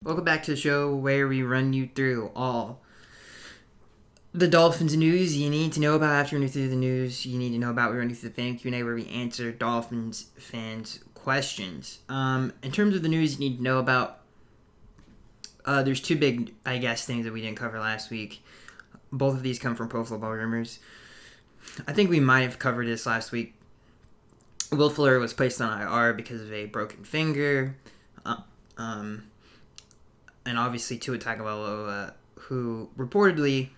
Welcome back to the show where we run you through all the Dolphins news you need to know about. After we run through the news you need to know about, we run you through the fan Q&A where we answer Dolphins fans' questions. In terms of the news you need to know about, there's two big, things that we didn't cover last week. Both of these come from Pro Football Rumors. I think we might have covered this last week. Will Fuller was placed on IR because of a broken finger. And obviously Tua Tagovailoa, who reportedly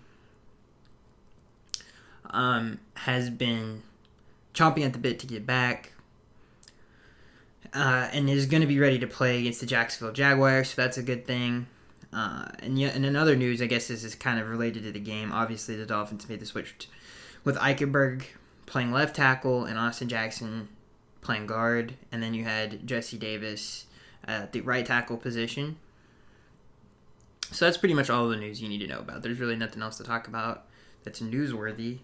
has been chomping at the bit to get back, and is going to be ready to play against the Jacksonville Jaguars, so that's a good thing. And in other news, I guess this is kind of related to the game. Obviously, the Dolphins made the switch with Eichenberg playing left tackle and Austin Jackson playing guard, and then you had Jesse Davis at the right tackle position. So that's pretty much all the news you need to know about. There's really nothing else to talk about that's newsworthy.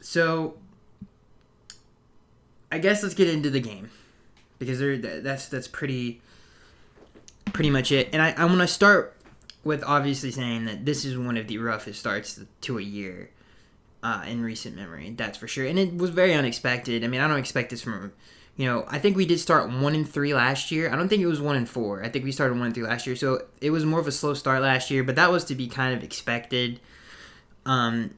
So I guess let's get into the game, because that's pretty much it. And I want to start with obviously saying that this is one of the roughest starts to a year in recent memory. That's for sure. And it was very unexpected. I don't expect this from... I think we did start 1-3 last year. I don't think it was 1-4. I think we started 1-3 last year, so it was more of a slow start last year. But that was to be kind of expected. Coming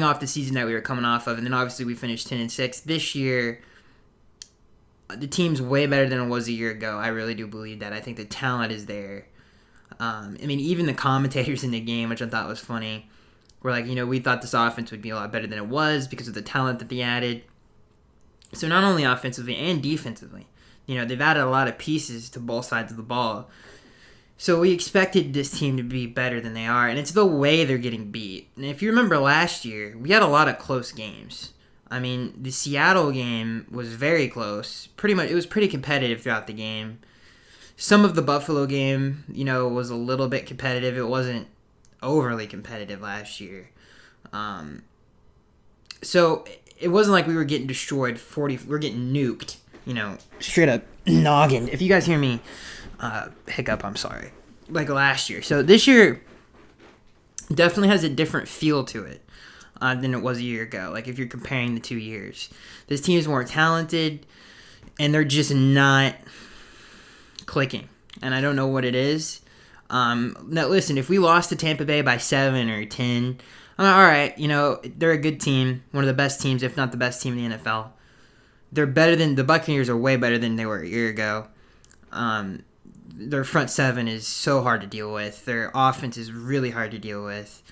off the season that we were coming off of, and then obviously we finished 10-6 this year. The team's way better than it was a year ago. I really do believe that. I think the talent is there. Even the commentators in the game, which I thought was funny, we're like, we thought this offense would be a lot better than it was because of the talent that they added. So not only offensively and defensively, they've added a lot of pieces to both sides of the ball. So we expected this team to be better than they are, and it's the way they're getting beat. And if you remember last year, we had a lot of close games. The Seattle game was very close. Pretty much, it was pretty competitive throughout the game. Some of the Buffalo game, was a little bit competitive. It wasn't overly competitive last year. So it wasn't like we were getting destroyed. We're getting nuked, straight up noggin. If you guys hear me hiccup, I'm sorry. Like last year. So this year definitely has a different feel to it than it was a year ago. Like if you're comparing the 2 years, this team is more talented, and they're just not clicking. And I don't know what it is. Now listen, if we lost to Tampa Bay by 7 or 10, I'm like, all right, they're a good team, one of the best teams, if not the best team in the NFL. They're better than the Buccaneers are way better than they were a year ago. Their front seven is so hard to deal with. Their offense is really hard to deal with.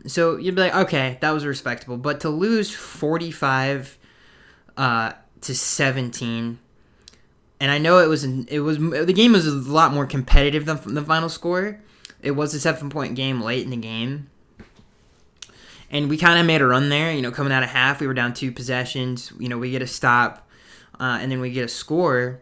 So you'd be like, okay, that was respectable, but to lose 45 to 17. And I know the game was a lot more competitive than the final score. It was a 7-point game late in the game. And we kind of made a run there, coming out of half. We were down 2 possessions. We get a stop, and then we get a score.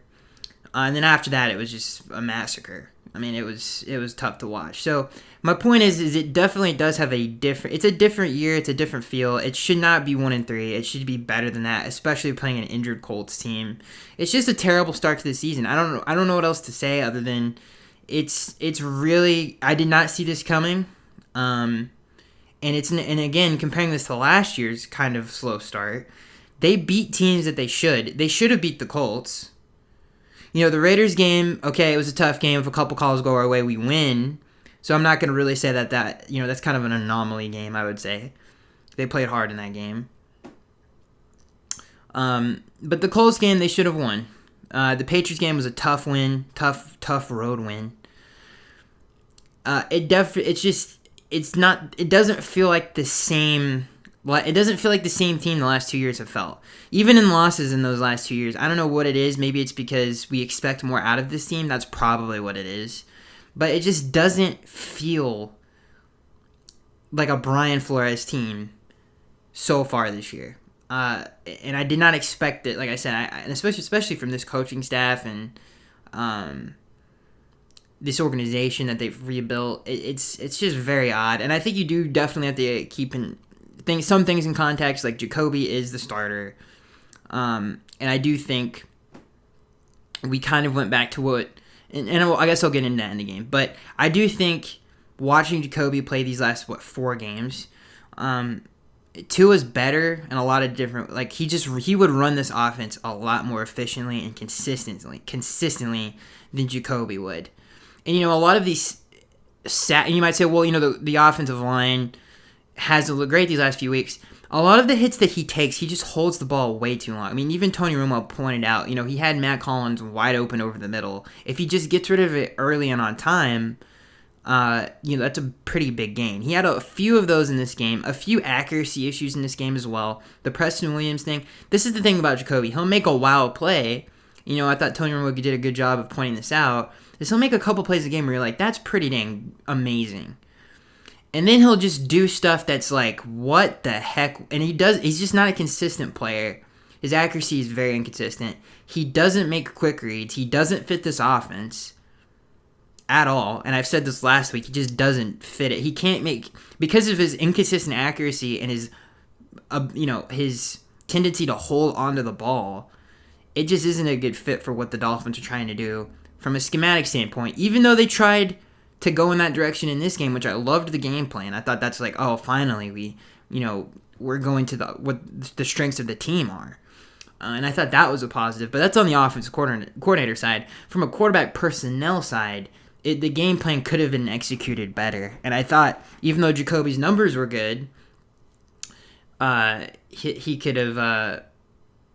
And then after that, it was just a massacre. It was tough to watch. So my point is it definitely does have it's a different year. It's a different feel. It should not be 1-3. It should be better than that, especially playing an injured Colts team. It's just a terrible start to the season. I don't know what else to say other than it's really, I did not see this coming. And again, comparing this to last year's kind of slow start, they beat teams that they should. They should have beat the Colts. The Raiders game, okay, it was a tough game. If a couple calls go our way, we win. So I'm not going to really say that that's kind of an anomaly game, I would say. They played hard in that game. But the Colts game, they should have won. The Patriots game was a tough win, tough road win. It doesn't feel like the same. It doesn't feel like the same team the last 2 years have felt. Even in losses in those last 2 years, I don't know what it is. Maybe it's because we expect more out of this team. That's probably what it is. But it just doesn't feel like a Brian Flores team so far this year. And I did not expect it. Like I said, and especially from this coaching staff and this organization that they've rebuilt. It's just very odd. And I think you do definitely have to some things in context, like Jacoby is the starter. And I do think we kind of went back to what, and I guess I'll get into that in the game, but I do think watching Jacoby play these last, 4 games, Tua's better and a lot of different, like, he would run this offense a lot more efficiently and consistently than Jacoby would. And, a lot of these, and you might say, well, the offensive line hasn't looked great these last few weeks. A lot of the hits that he takes, he just holds the ball way too long. I mean, even Tony Romo pointed out, he had Matt Collins wide open over the middle. If he just gets rid of it early and on time, that's a pretty big gain. He had a few of those in this game, a few accuracy issues in this game as well. The Preston Williams thing. This is the thing about Jacoby. He'll make a wild play. I thought Tony Romo did a good job of pointing this out. He'll make a couple plays a game where you're like, that's pretty dang amazing. And then he'll just do stuff that's like, what the heck? And he's just not a consistent player. His accuracy is very inconsistent. He doesn't make quick reads. He doesn't fit this offense at all. And I've said this last week, he just doesn't fit it. He can't make, because of his inconsistent accuracy and his, his tendency to hold onto the ball, it just isn't a good fit for what the Dolphins are trying to do from a schematic standpoint. Even though they tried to go in that direction in this game, which I loved the game plan. I thought that's like, oh, finally we're going to what the strengths of the team are. And I thought that was a positive, but that's on the offensive coordinator side. From a quarterback personnel side, the game plan could have been executed better. And I thought, even though Jacoby's numbers were good, he could have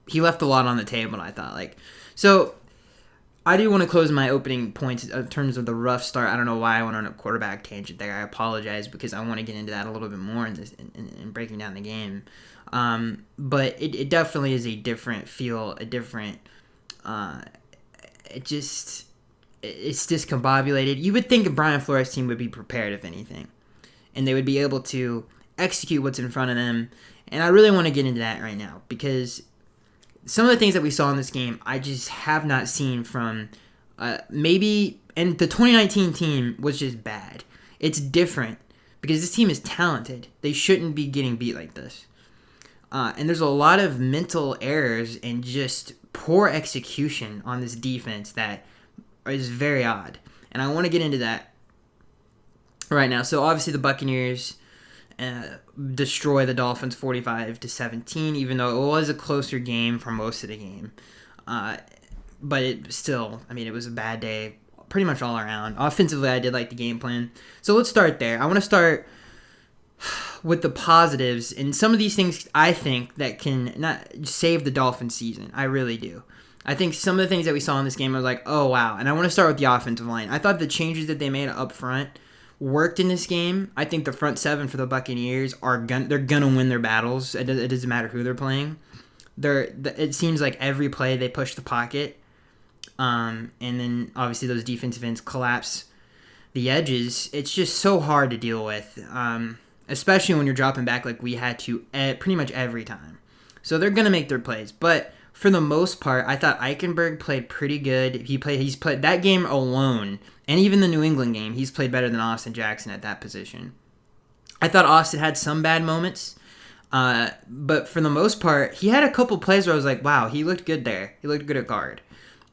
he left a lot on the table. I thought, so. I do want to close my opening points in terms of the rough start. I don't know why I went on a quarterback tangent there. I apologize because I want to get into that a little bit more in breaking down the game. But it definitely is a different feel, a different. It's discombobulated. You would think a Brian Flores team would be prepared, if anything, and they would be able to execute what's in front of them. And I really want to get into that right now because some of the things that we saw in this game, I just have not seen from maybe, and the 2019 team was just bad. It's different because this team is talented. They shouldn't be getting beat like this. And there's a lot of mental errors and just poor execution on this defense that is very odd. And I want to get into that right now. So obviously the Buccaneers destroy the Dolphins 45-17, even though it was a closer game for most of the game. But it still, it was a bad day pretty much all around. Offensively, I did like the game plan. So let's start there. I want to start with the positives, and some of these things I think that can not save the Dolphins season. I really do. I think some of the things that we saw in this game, I was like, oh, wow. And I want to start with the offensive line. I thought the changes that they made up front worked in this game. I think the front seven for the Buccaneers they're gonna win their battles. It doesn't matter who they're playing. It seems like every play they push the pocket, and then obviously those defensive ends collapse the edges. It's just so hard to deal with, especially when you're dropping back like we had to pretty much every time. So they're gonna make their plays, but for the most part, I thought Eichenberg played pretty good. He's played that game alone. And even the New England game, he's played better than Austin Jackson at that position. I thought Austin had some bad moments, but for the most part, he had a couple plays where I was like, wow, he looked good there. He looked good at guard.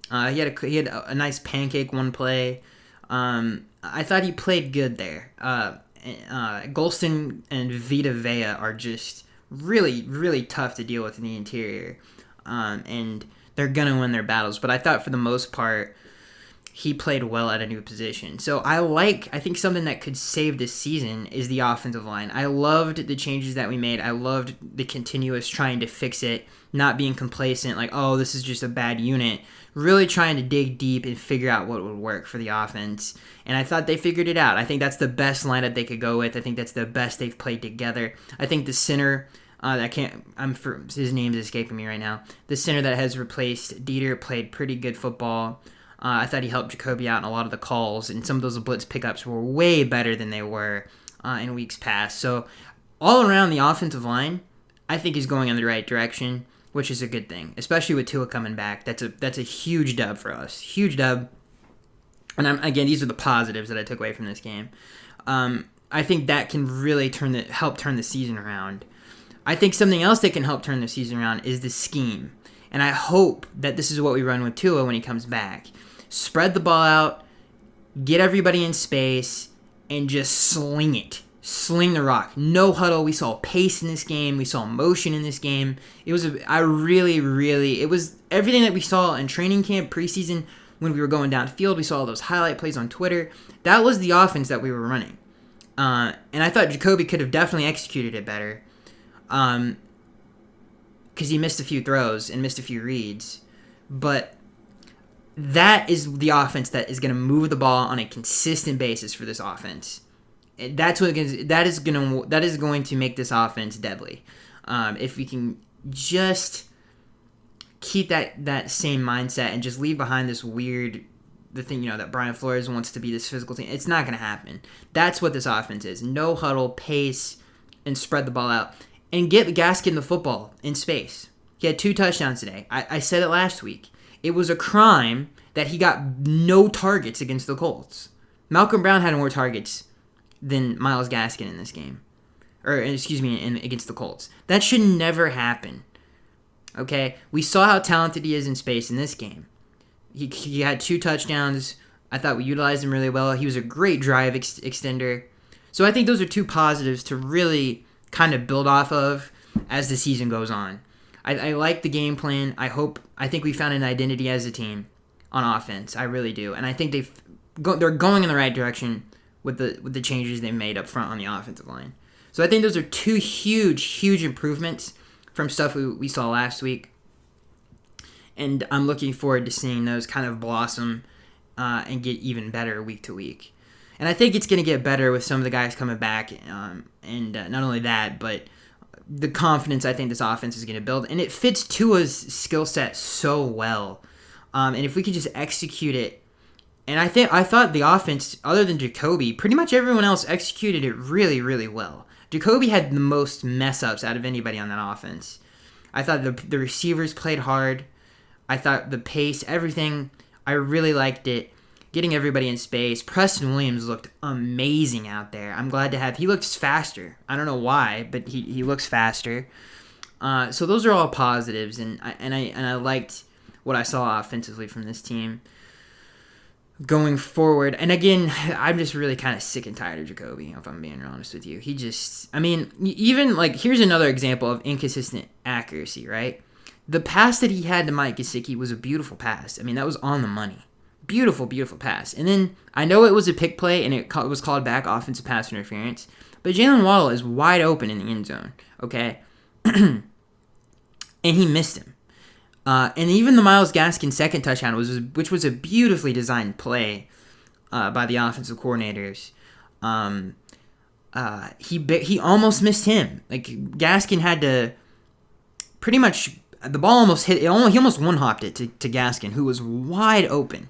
He had a nice pancake one play. I thought he played good there. Golston and Vita Vea are just really, really tough to deal with in the interior, and they're going to win their battles. But I thought for the most part, he played well at a new position. So I think something that could save this season is the offensive line. I loved the changes that we made. I loved the continuous trying to fix it, not being complacent, like, oh, this is just a bad unit. Really trying to dig deep and figure out what would work for the offense. And I thought they figured it out. I think that's the best lineup they could go with. I think that's the best they've played together. I think the center, his name's escaping me right now. The center that has replaced Dieter played pretty good football. I thought he helped Jacoby out in a lot of the calls, and some of those blitz pickups were way better than they were in weeks past. So all around, the offensive line, I think, is going in the right direction, which is a good thing, especially with Tua coming back. That's a huge dub for us, huge dub. And again, these are the positives that I took away from this game. I think that can really help turn the season around. I think something else that can help turn the season around is the scheme. And I hope that this is what we run with Tua when he comes back. Spread the ball out, get everybody in space, and just sling it. Sling the rock. No huddle. We saw pace in this game. We saw motion in this game. It was it was everything that we saw in training camp, preseason, when we were going downfield. We saw all those highlight plays on Twitter. That was the offense that we were running. And I thought Jacoby could have definitely executed it better. Because he missed a few throws and missed a few reads. But that is the offense that is going to move the ball on a consistent basis for this offense. That is going to make this offense deadly. If we can just keep that same mindset and just leave behind this the thing, that Brian Flores wants to be this physical team. It's not going to happen. That's what this offense is. No huddle, pace, and spread the ball out. And get Gaskin the football in space. He had 2 touchdowns today. I said it last week. It was a crime that he got no targets against the Colts. Malcolm Brown had more targets than Myles Gaskin in this game. Against the Colts. That should never happen. Okay? We saw how talented he is in space in this game. He had 2 touchdowns. I thought we utilized him really well. He was a great drive extender. So I think those are 2 positives to really kind of build off of as the season goes on. I like the game plan. I think we found an identity as a team on offense. I really do. And I think they're going in the right direction with the changes they made up front on the offensive line. So I think those are 2 huge improvements from stuff we saw last week. And I'm looking forward to seeing those kind of blossom and get even better week to week. And I think it's going to get better with some of the guys coming back. And not only that, but the confidence I think this offense is going to build. And it fits Tua's skill set so well. And if we could just execute it. And I thought the offense, other than Jacoby, pretty much everyone else executed it really, really well. Jacoby had the most mess-ups out of anybody on that offense. I thought the receivers played hard. I thought the pace, everything, I really liked it. Getting everybody in space. Preston Williams looked amazing out there. I'm glad to have. He looks faster. I don't know why, but he looks faster. So those are all positives, and I liked what I saw offensively from this team going forward. And again, I'm just really kind of sick and tired of Jacoby, if I'm being honest with you. Here's another example of inconsistent accuracy, right? The pass that he had to Mike Gesicki was a beautiful pass. That was on the money. Beautiful, beautiful pass. And then I know it was a pick play and it was called back offensive pass interference, but Jalen Waddle is wide open in the end zone, okay? And he missed him. And even the Myles Gaskin second touchdown, which was a beautifully designed play by the offensive coordinators, he almost missed him. Like, Gaskin had to pretty much, the ball almost hit, he almost one-hopped it to Gaskin, who was wide open.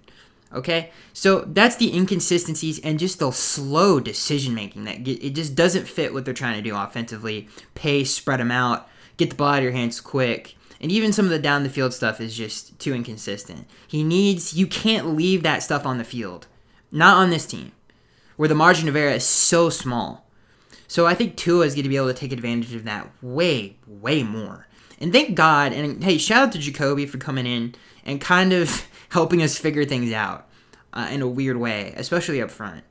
Okay, so that's the inconsistencies and just the slow decision-making that it just doesn't fit what they're trying to do offensively. Pace, spread them out, get the ball out of your hands quick. And even some of the down-the-field stuff is just too inconsistent. You can't leave that stuff on the field. Not on this team, where the margin of error is so small. So I think Tua is going to be able to take advantage of that way, way more. And thank God, and hey, shout out to Jacoby for coming in and kind of helping us figure things out in a weird way, especially up front.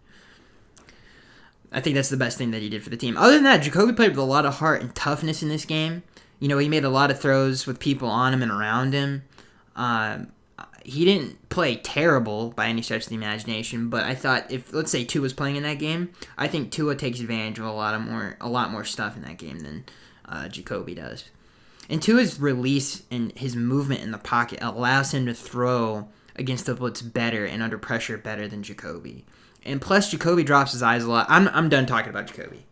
I think that's the best thing that he did for the team. Other than that, Jacoby played with a lot of heart and toughness in this game. He made a lot of throws with people on him and around him. He didn't play terrible by any stretch of the imagination, but I thought if, let's say, Tua was playing in that game, I think Tua takes advantage of a lot more stuff in that game than Jacoby does. And Tua's release and his movement in the pocket allows him to throw against the blitz better and under pressure better than Jacoby. And plus, Jacoby drops his eyes a lot. I'm done talking about Jacoby.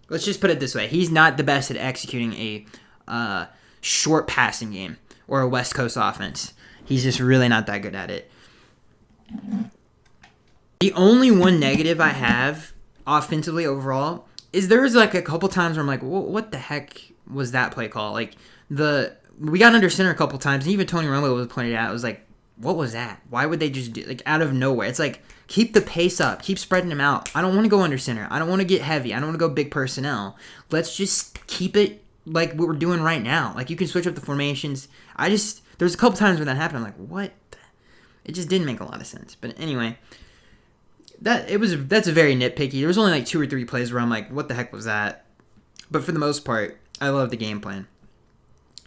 Let's just put it this way. He's not the best at executing a short passing game or a West Coast offense. He's just really not that good at it. The only one negative I have offensively overall is there was like a couple times where I'm like, what the heck was that play call? Like, we got under center a couple times, and even Tony Romo was pointed out. It was like, what was that? Why would they just do, like, out of nowhere? It's like, keep the pace up. Keep spreading them out. I don't want to go under center. I don't want to get heavy. I don't want to go big personnel. Let's just keep it like what we're doing right now. Like, you can switch up the formations. There's a couple times when that happened. I'm like, what? It just didn't make a lot of sense. But anyway, that's a very nitpicky. There was only like 2 or 3 plays where I'm like, what the heck was that? But for the most part, I love the game plan.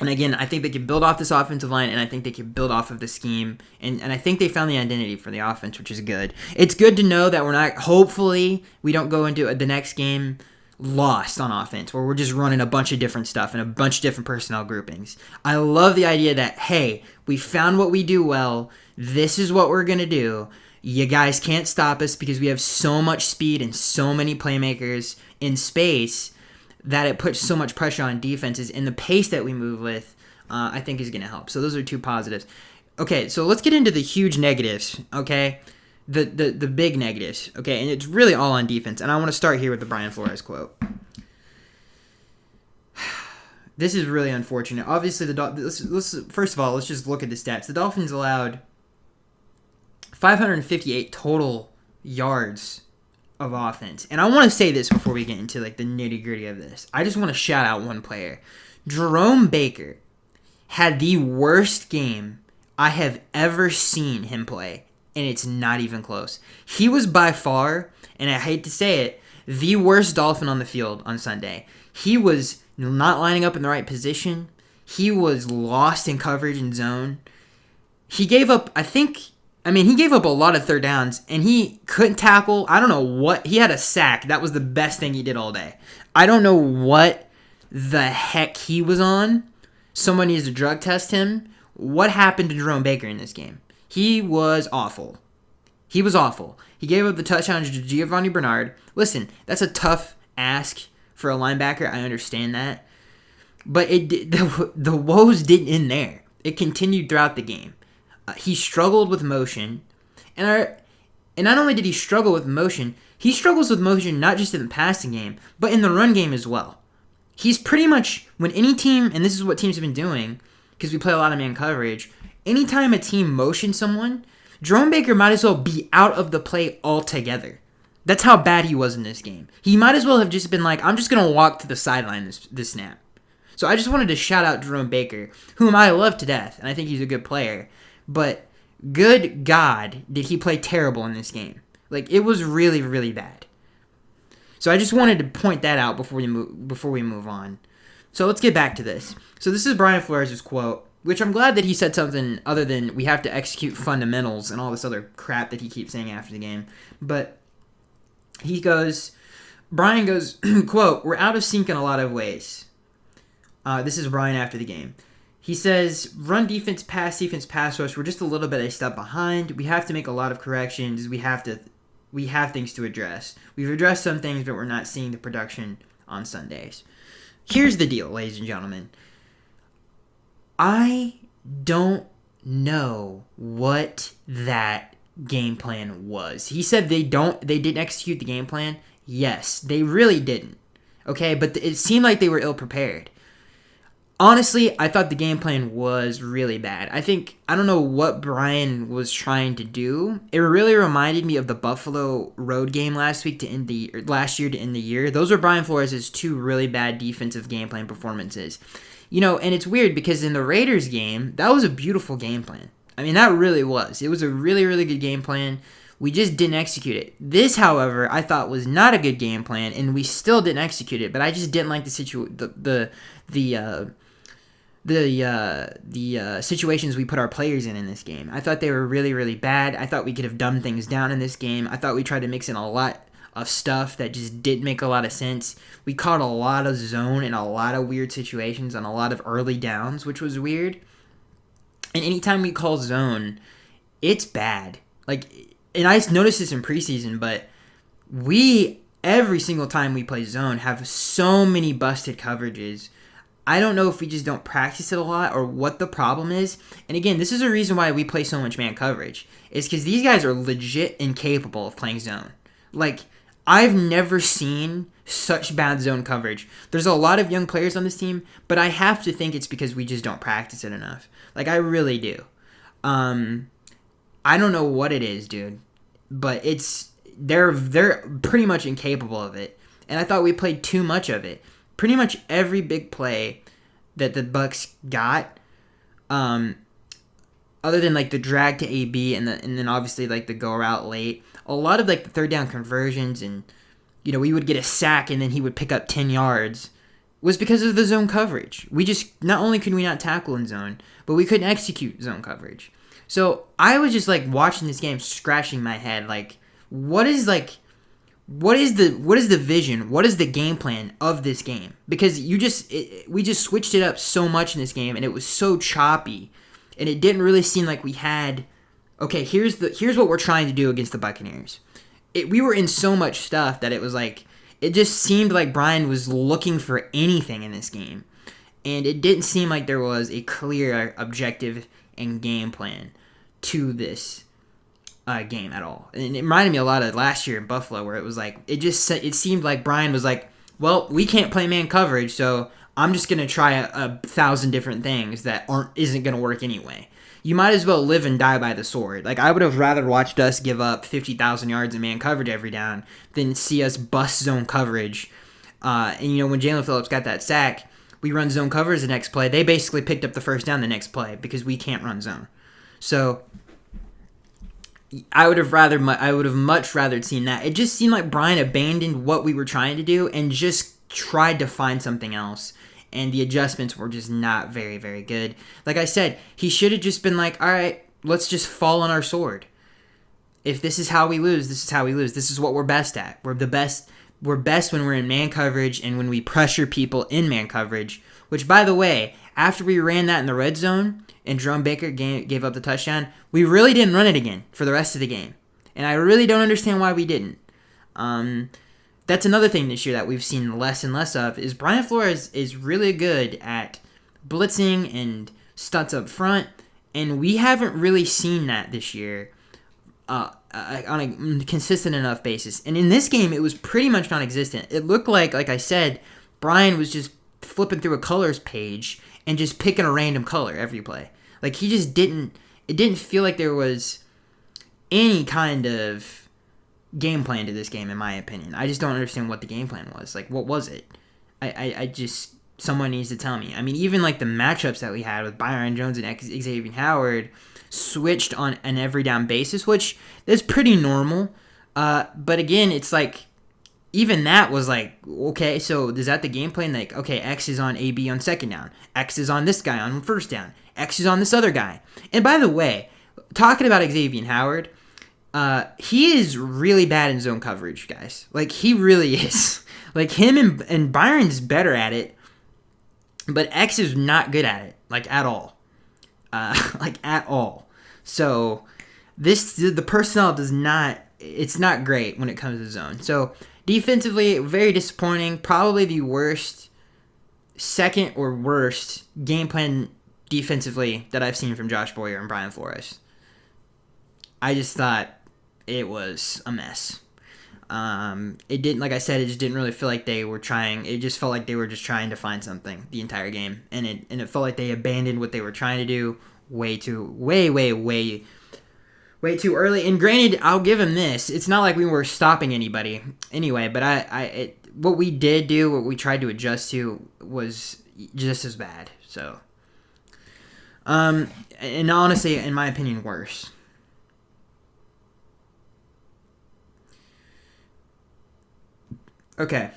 And again, I think they can build off this offensive line, and I think they can build off of the scheme. And I think they found the identity for the offense, which is good. It's good to know that hopefully, we don't go into the next game lost on offense, where we're just running a bunch of different stuff and a bunch of different personnel groupings. I love the idea that, hey, we found what we do well. This is what we're going to do. You guys can't stop us because we have so much speed and so many playmakers in space that it puts so much pressure on defenses, and the pace that we move with, I think, is going to help. So those are 2 positives. Okay, so let's get into the huge negatives, okay? The big negatives, okay? And it's really all on defense, and I want to start here with the Brian Flores quote. This is really unfortunate. Obviously, first of all, let's just look at the stats. The Dolphins allowed 558 total yards of offense. And I want to say this before we get into like the nitty-gritty of this. I just want to shout out one player. Jerome Baker had the worst game I have ever seen him play, and it's not even close. He was by far, and I hate to say it, the worst Dolphin on the field on Sunday. He was not lining up in the right position. He was lost in coverage and zone. He gave up, he gave up a lot of third downs, and he couldn't tackle. I don't know what. He had a sack. That was the best thing he did all day. I don't know what the heck he was on. Someone needs to drug test him. What happened to Jerome Baker in this game? He was awful. He was awful. He gave up the touchdown to Giovanni Bernard. Listen, that's a tough ask for a linebacker. I understand that. But the woes didn't end there. It continued throughout the game. He struggled with motion, and not only did he struggle with motion, he struggles with motion not just in the passing game, but in the run game as well. He's pretty much, when any team, and this is what teams have been doing, because we play a lot of man coverage, anytime a team motions someone, Jerome Baker might as well be out of the play altogether. That's how bad he was in this game. He might as well have just been like, I'm just going to walk to the sideline this snap. So I just wanted to shout out Jerome Baker, whom I love to death, and I think he's a good player. But good God, did he play terrible in this game. Like, it was really, really bad. So I just wanted to point that out before we move on. So let's get back to this. So this is Brian Flores' quote, which I'm glad that he said something other than we have to execute fundamentals and all this other crap that he keeps saying after the game. But Brian goes, quote, "We're out of sync in a lot of ways." This is Brian after the game. He says, run defense, pass rush. We're just a little bit a step behind. We have to make a lot of corrections. We have things to address. We've addressed some things, but we're not seeing the production on Sundays. Here's the deal, ladies and gentlemen. I don't know what that game plan was. He said they didn't execute the game plan. Yes, they really didn't. Okay, but it seemed like they were ill-prepared. Honestly, I thought the game plan was really bad. I don't know what Brian was trying to do. It really reminded me of the Buffalo road game last year to end the year. Those were Brian Flores' 2 really bad defensive game plan performances. And it's weird because in the Raiders game, that was a beautiful game plan. I mean, that really was. It was a really, really good game plan. We just didn't execute it. This, however, I thought was not a good game plan, and we still didn't execute it. But I just didn't like the situations we put our players in this game. I thought they were really, really bad. I thought we could have dumbed things down in this game. I thought we tried to mix in a lot of stuff that just didn't make a lot of sense. We caught a lot of zone in a lot of weird situations on a lot of early downs, which was weird. And anytime we call zone, it's bad. And I noticed this in preseason, but every single time we play zone, have so many busted coverages. I don't know if we just don't practice it a lot or what the problem is. And again, this is a reason why we play so much man coverage. Is because these guys are legit incapable of playing zone. I've never seen such bad zone coverage. There's a lot of young players on this team, but I have to think it's because we just don't practice it enough. I really do. I don't know what it is, dude. But they're pretty much incapable of it. And I thought we played too much of it. pretty much every big play that the Bucs got, other than like the drag to AB and then obviously like the go route late, a lot of like the third down conversions and we would get a sack and then he would pick up 10 yards was because of the zone coverage. We just not only could we not tackle in zone, but we couldn't execute zone coverage. So I was just like watching this game, scratching my head, like what is the vision? What is the game plan of this game? Because we just switched it up so much in this game, and it was so choppy, and it didn't really seem like we had. Okay, here's what we're trying to do against the Buccaneers. We were in so much stuff that it was like it just seemed like Brian was looking for anything in this game, and it didn't seem like there was a clear objective and game plan to this game at all. And it reminded me a lot of last year in Buffalo, where it was like it seemed like Brian was like, well, we can't play man coverage, so I'm just gonna try a 1,000 different things that isn't gonna work anyway. You might as well live and die by the sword. Like, I would have rather watched us give up 50,000 yards in man coverage every down than see us bust zone coverage. And when Jalen Phillips got that sack, we run zone coverage the next play. They basically picked up the first down the next play because we can't run zone. So I would have much rather seen that. It just seemed like Brian abandoned what we were trying to do and just tried to find something else. And the adjustments were just not very, very good. Like I said, he should have just been like, all right, let's just fall on our sword. If this is how we lose, this is how we lose. This is what we're best at. We're the best. We're best when we're in man coverage and when we pressure people in man coverage. Which, by the way, after we ran that in the red zone and Jerome Baker gave up the touchdown, we really didn't run it again for the rest of the game. And I really don't understand why we didn't. That's another thing this year that we've seen less and less of, is Brian Flores is really good at blitzing and stunts up front, and we haven't really seen that this year on a consistent enough basis. And in this game, it was pretty much non-existent. It looked like I said, Brian was just flipping through a colors page and just picking a random color every play. Like, he just didn't feel like there was any kind of game plan to this game, in my opinion. I just don't understand what the game plan was. Like, what was it? I just, someone needs to tell me. I mean, even like the matchups that we had with Byron Jones and Xavier Howard switched on an every down basis, which is pretty normal. But again, it's like, even that was like, okay, so is that the game plan? Like, okay, X is on AB on second down. X is on this guy on first down. X is on this other guy. And by the way, talking about Xavier Howard, he is really bad in zone coverage, guys. Like, he really is. Like, him and Byron's better at it, but X is not good at it, like, at all. Like, at all. So, the personnel it's not great when it comes to zone. So, defensively, very disappointing. Probably the second or worst game plan defensively that I've seen from Josh Boyer and Brian Flores. I just thought it was a mess. It didn't, like I said, it just didn't really feel like they were trying. It just felt like they were just trying to find something the entire game, and it felt like they abandoned what they were trying to do way too early. And granted, I'll give them this. It's not like we were stopping anybody anyway, but what we did do, what we tried to adjust to, was just as bad. So, and honestly, in my opinion, worse. Okay.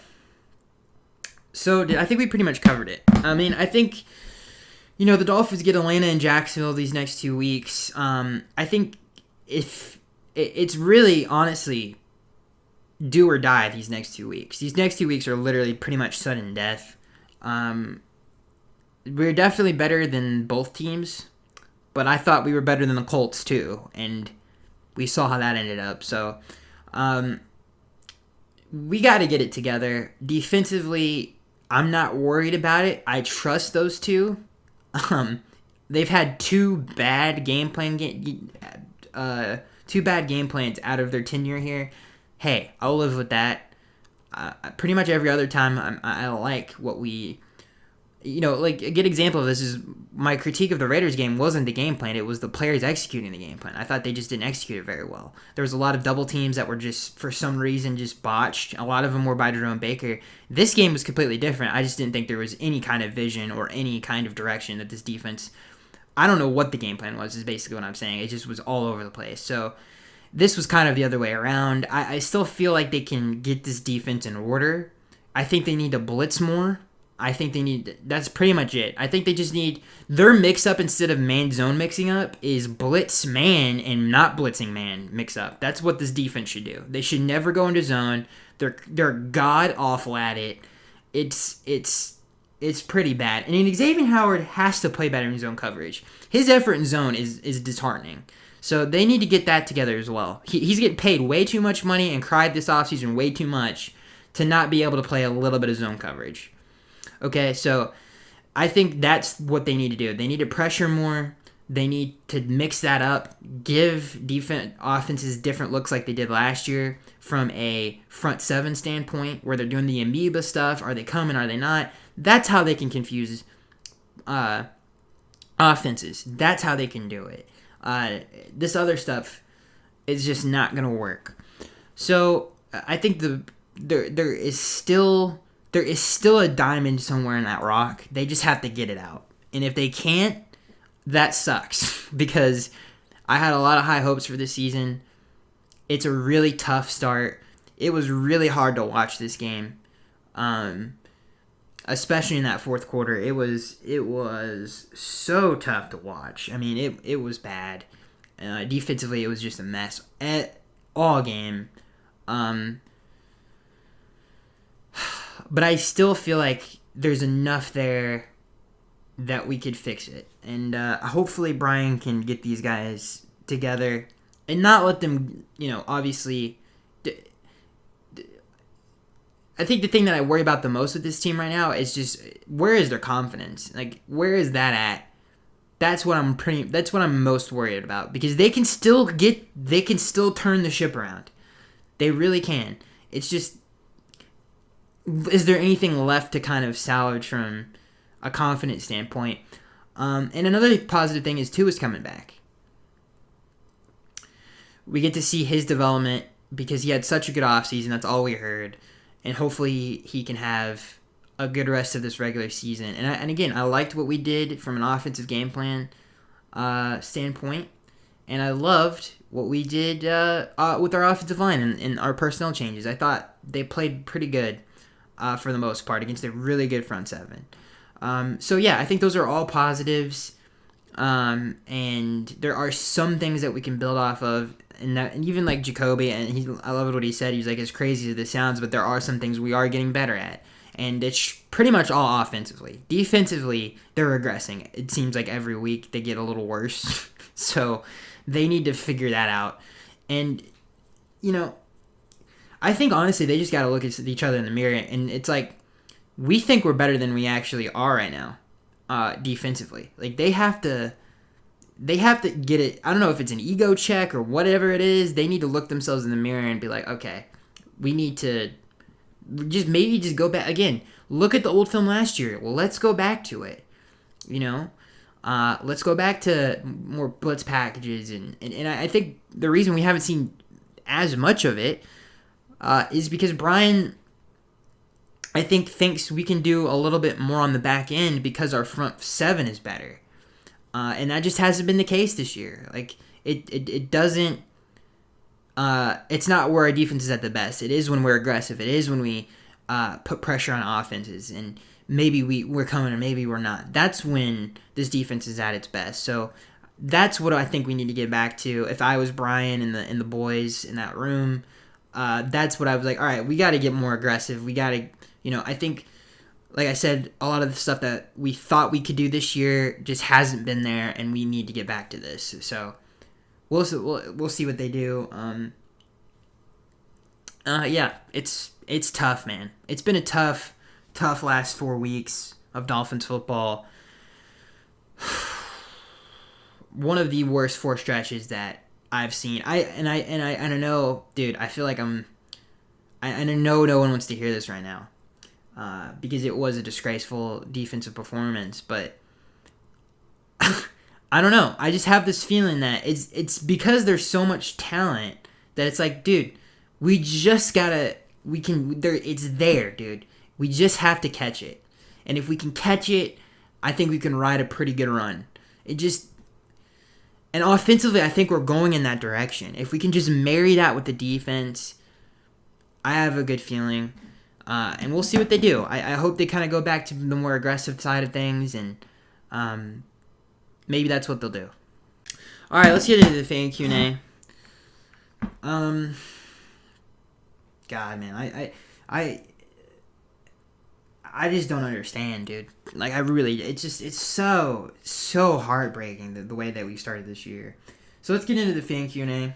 So, I think we pretty much covered it. I mean, I think, the Dolphins get Atlanta and Jacksonville these next 2 weeks. I think if it's really, honestly, do or die these next 2 weeks. These next 2 weeks are literally pretty much sudden death. We're definitely better than both teams, but I thought we were better than the Colts too, and we saw how that ended up. So, we got to get it together. Defensively, I'm not worried about it. I trust those two. They've had two bad game plans out of their tenure here. Hey, I'll live with that. Pretty much every other time, I like what we like a good example of this is my critique of the Raiders game wasn't the game plan. It was the players executing the game plan. I thought they just didn't execute it very well. There was a lot of double teams that were just, for some reason, just botched. A lot of them were by Jerome Baker. This game was completely different. I just didn't think there was any kind of vision or any kind of direction that this defense... I don't know what the game plan was, is basically what I'm saying. It just was all over the place. So this was kind of the other way around. I still feel like they can get this defense in order. I think they need to blitz more. I think they need... That's pretty much it. I think they just need... Their mix-up instead of man-zone mixing up is blitz-man and not blitzing-man mix-up. That's what this defense should do. They should never go into zone. They're god-awful at it. It's pretty bad. And Xavier Howard has to play better in zone coverage. His effort in zone is disheartening. So they need to get that together as well. He's getting paid way too much money and cried this offseason way too much to not be able to play a little bit of zone coverage. Okay, so I think that's what they need to do. They need to pressure more. They need to mix that up, give offenses different looks like they did last year from a front seven standpoint, where they're doing the amoeba stuff. Are they coming? Are they not? That's how they can confuse offenses. That's how they can do it. This other stuff is just not going to work. So I think there is still a diamond somewhere in that rock. They just have to get it out. And if they can't, that sucks, because I had a lot of high hopes for this season. It's a really tough start. It was really hard to watch this game, especially in that fourth quarter. It was so tough to watch. I mean, it was bad. Defensively, it was just a mess all game. But I still feel like there's enough there that we could fix it. And hopefully Brian can get these guys together and not let them, obviously... I think the thing that I worry about the most with this team right now is just, where is their confidence? Like, where is that at? That's what I'm most worried about, because they can still turn the ship around. They really can. It's just, is there anything left to kind of salvage from a confidence standpoint? And another positive thing is Tua is coming back. We get to see his development because he had such a good offseason. That's all we heard. And hopefully he can have a good rest of this regular season. And again, I liked what we did from an offensive game plan standpoint. And I loved what we did with our offensive line and our personnel changes. I thought they played pretty good for the most part against a really good front seven. So yeah, I think those are all positives. And there are some things that we can build off of. And even like Jacoby, and I love what he said. He's like, as crazy as this sounds, but there are some things we are getting better at. And it's pretty much all offensively. Defensively, they're regressing. It seems like every week they get a little worse. So they need to figure that out. And, I think honestly they just got to look at each other in the mirror. And it's like, we think we're better than we actually are right now defensively. Like, they have to get it. I don't know if it's an ego check or whatever it is. They need to look themselves in the mirror and be like, okay, we need to just go back. Again, look at the old film last year. Well, let's go back to it. Let's go back to more blitz packages. And I think the reason we haven't seen as much of it is because Brian, I think, thinks we can do a little bit more on the back end because our front seven is better. And that just hasn't been the case this year. Like, it doesn't... it's not where our defense is at the best. It is when we're aggressive. It is when we put pressure on offenses. And maybe we're coming and maybe we're not. That's when this defense is at its best. So that's what I think we need to get back to. If I was Brian and the boys in that room, that's what I was like, all right, we got to get more aggressive. We got to... I think... Like I said, a lot of the stuff that we thought we could do this year just hasn't been there, and we need to get back to this. So we'll see what they do. Yeah, it's tough, man. It's been a tough last 4 weeks of Dolphins football. One of the worst 4 stretches that I've seen. I don't know, dude. I feel like I know no one wants to hear this right now. because it was a disgraceful defensive performance. But I don't know. I just have this feeling that it's because there's so much talent that it's like, dude, we just gotta, it's there, dude. We just have to catch it. And if we can catch it, I think we can ride a pretty good run. And offensively, I think we're going in that direction. If we can just marry that with the defense, I have a good feeling. And we'll see what they do. I hope they kind of go back to the more aggressive side of things, and maybe that's what they'll do. All right, let's get into the fan Q&A. God, man, I just don't understand, dude. Like, it's so heartbreaking the way that we started this year. So let's get into the fan Q&A.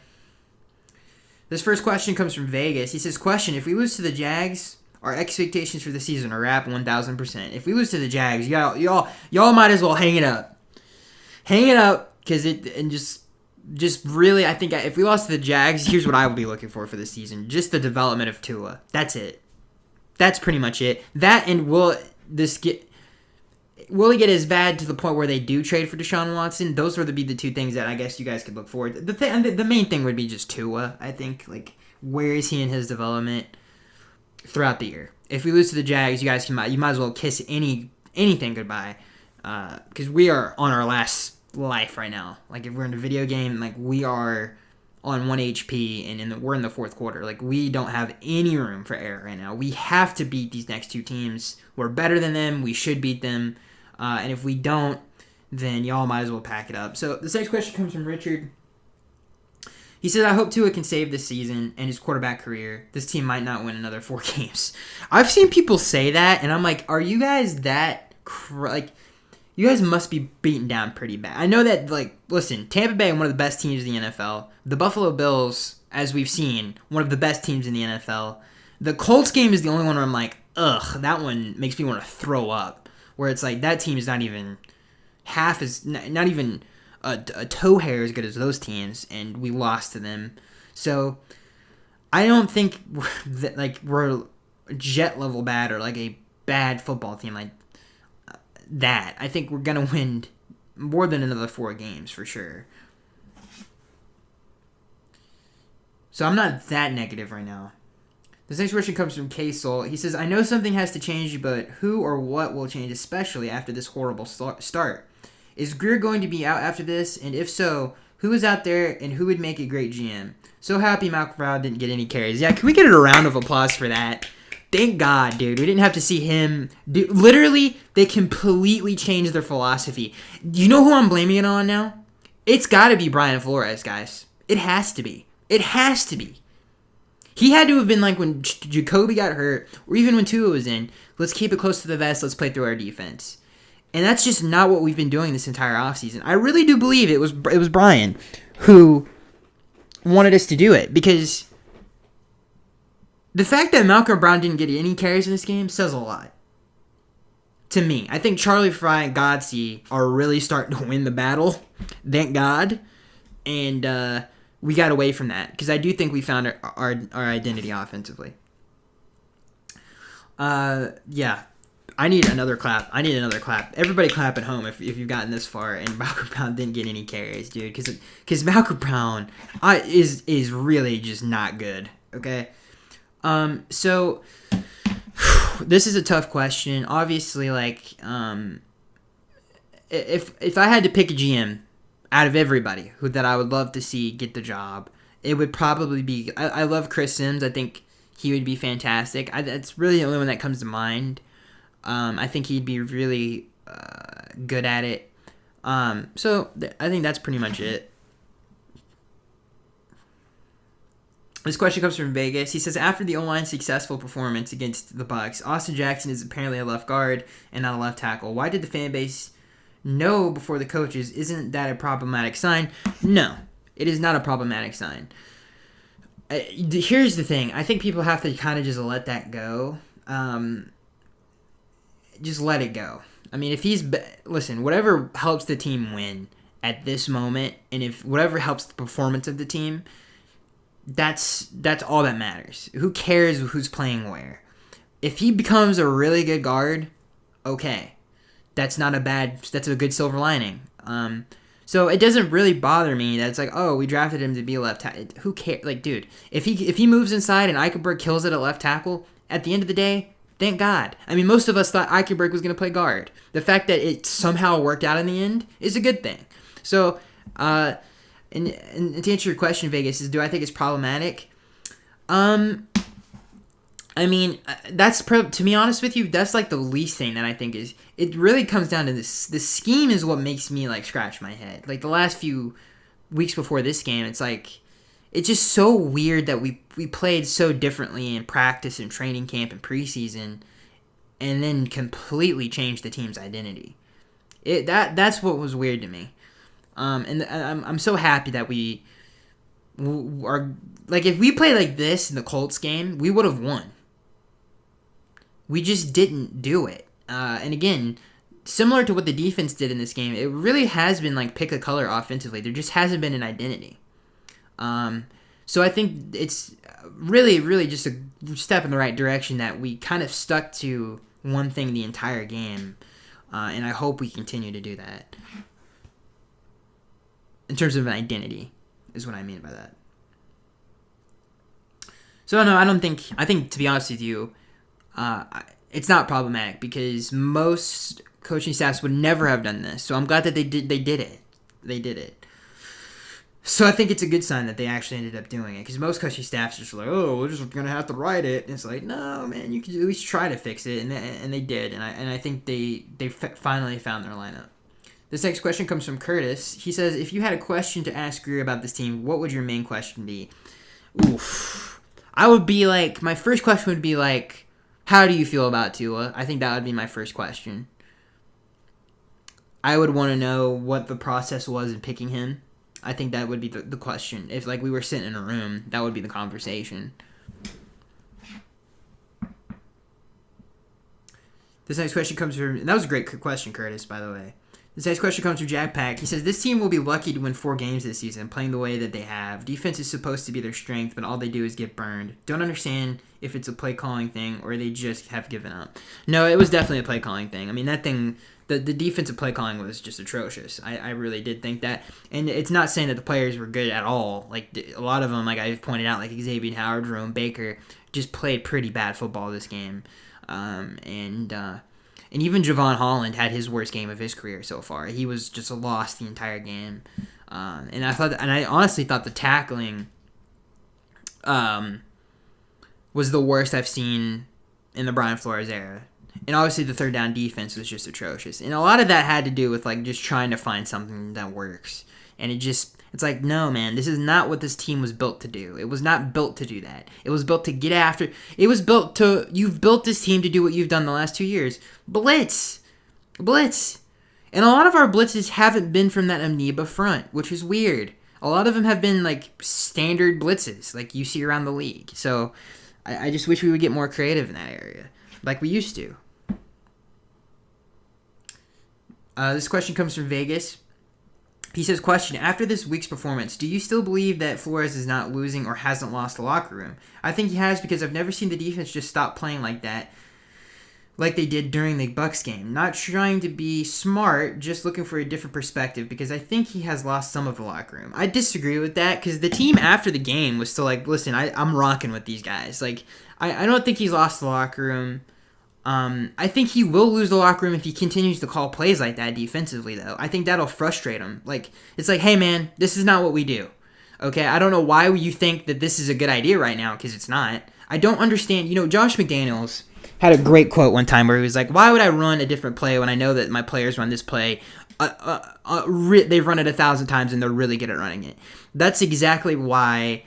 This first question comes from Vegas. He says, question, if we lose to the Jags, our expectations for the season are wrapped 1,000%. If we lose to the Jags, y'all might as well hang it up. Hang it up, because just really, I think if we lost to the Jags, here's what I would be looking for this season. Just the development of Tua. That's it. That's pretty much it. That, and will he get as bad to the point where they do trade for Deshaun Watson? Those would be the two things that I guess you guys could look forward to. The main thing would be just Tua, I think. Like, where is he in his development throughout the year? If we lose to the Jags, you might as well kiss anything goodbye, because we are on our last life right now. Like, if we're in a video game, like, we are on 1 HP, and we're in the fourth quarter. Like, we don't have any room for error right now. We have to beat these next two teams. We're better than them. We should beat them. And if we don't, then y'all might as well pack it up. So this next question comes from Richard. He says, I hope Tua can save this season and his quarterback career. This team might not win another 4 games. I've seen people say that, and I'm like, are you guys that you guys must be beaten down pretty bad. I know that, like, listen, Tampa Bay, one of the best teams in the NFL. The Buffalo Bills, as we've seen, one of the best teams in the NFL. The Colts game is the only one where I'm like, ugh, that one makes me want to throw up. Where it's like, that team is not even not even a toe hair as good as those teams, and we lost to them. So, I don't think we're jet level bad or like a bad football team like that. I think we're going to win more than another 4 games for sure. So I'm not that negative right now. This next question comes from K-Soul. He says, I know something has to change, but who or what will change, especially after this horrible start? Is Greer going to be out after this? And if so, who is out there and who would make a great GM? So happy Malcolm Brown didn't get any carries. Yeah, can we get a round of applause for that? Thank God, dude. We didn't have to see him. Dude, literally, they completely changed their philosophy. You know who I'm blaming it on now? It's got to be Brian Flores, guys. It has to be. It has to be. He had to have been like when Jacoby got hurt, or even when Tua was in, let's keep it close to the vest, let's play through our defense. And that's just not what we've been doing this entire offseason. I really do believe it was Brian who wanted us to do it, because the fact that Malcolm Brown didn't get any carries in this game says a lot to me. I think Charlie Fry and Godsey are really starting to win the battle. Thank God. And we got away from that, because I do think we found our identity offensively. Yeah. I need another clap. Everybody clap at home if you've gotten this far and Malcolm Brown didn't get any carries, dude. Because Malcolm Brown is really just not good, okay? So this is a tough question. Obviously, like, if I had to pick a GM out of everybody that I would love to see get the job, it would probably be, I love Chris Sims. I think he would be fantastic. That's really the only one that comes to mind. I think he'd be really good at it. So I think that's pretty much it. This question comes from Vegas. He says, after the O-line's successful performance against the Bucs, Austin Jackson is apparently a left guard and not a left tackle. Why did the fan base know before the coaches? Isn't that a problematic sign? No, it is not a problematic sign. Here's the thing. I think people have to kind of just let that go. Just let it go. I mean, if listen, whatever helps the team win at this moment, and if whatever helps the performance of the team, that's all that matters. Who cares who's playing where? If he becomes a really good guard, okay. That's a good silver lining. So it doesn't really bother me that it's like, oh, we drafted him to be a left tackle. Who cares? Like, dude, if he moves inside and Eichenberg kills it at left tackle, at the end of the day, thank God. I mean, most of us thought Eichenberg was going to play guard. The fact that it somehow worked out in the end is a good thing. So, and to answer your question, Vegas, is do I think it's problematic? I mean, to be honest with you, that's like the least thing that I think is. It really comes down to this. The scheme is what makes me like scratch my head. Like the last few weeks before this game, it's like it's just so weird that we played so differently in practice and training camp and preseason, and then completely changed the team's identity. That's what was weird to me. And I'm so happy that we are like if we played like this in the Colts game, we would have won. We just didn't do it. And again, similar to what the defense did in this game, it really has been like pick a color offensively. There just hasn't been an identity. So I think it's really, really just a step in the right direction that we kind of stuck to one thing the entire game. And I hope we continue to do that. In terms of an identity, is what I mean by that. So no, I think to be honest with you, it's not problematic because most coaching staffs would never have done this. So I'm glad that they did it. So I think it's a good sign that they actually ended up doing it because most coaching staffs are just like, oh, we're just gonna have to write it. And it's like, no, man, you can at least try to fix it, and they did, and I think they finally found their lineup. This next question comes from Curtis. He says, if you had a question to ask Greer about this team, what would your main question be? Oof. I would be like, my first question would be like, how do you feel about Tua? I think that would be my first question. I would want to know what the process was in picking him. I think that would be the question. If like we were sitting in a room, that would be the conversation. This next question comes from, and that was a great question, Curtis, by the way. This next question comes from Jack Pack. He says, this team will be lucky to win 4 games this season, playing the way that they have. Defense is supposed to be their strength, but all they do is get burned. Don't understand if it's a play calling thing or they just have given up. No, it was definitely a play calling thing. I mean, that thing, the defensive play calling was just atrocious. I really did think that. And it's not saying that the players were good at all. Like, a lot of them, like I've pointed out, like Xavier Howard, Jerome Baker, just played pretty bad football this game. And even Javon Holland had his worst game of his career so far. He was just a loss the entire game. And I honestly thought the tackling was the worst I've seen in the Brian Flores era. And obviously the third down defense was just atrocious. And a lot of that had to do with like just trying to find something that works. And it's like, no, man, this is not what this team was built to do. It was not built to do that. It was built to get after. You've built this team to do what you've done the last 2 years. Blitz. And a lot of our blitzes haven't been from that amoeba front, which is weird. A lot of them have been like standard blitzes, like you see around the league. So I just wish we would get more creative in that area, like we used to. This question comes from Vegas. He says, question, after this week's performance, do you still believe that Flores is not losing or hasn't lost the locker room? I think he has because I've never seen the defense just stop playing like that, like they did during the Bucs game. Not trying to be smart, just looking for a different perspective because I think he has lost some of the locker room. I disagree with that because the team after the game was still like, listen, I'm rocking with these guys. Like, I don't think he's lost the locker room. I think he will lose the locker room if he continues to call plays like that defensively, though. I think that'll frustrate him. Like, it's like, hey, man, this is not what we do. Okay, I don't know why you think that this is a good idea right now, because it's not. I don't understand. You know, Josh McDaniels had a great quote one time where he was like, why would I run a different play when I know that my players run this play? They've run it 1,000 times, and they're really good at running it. That's exactly why...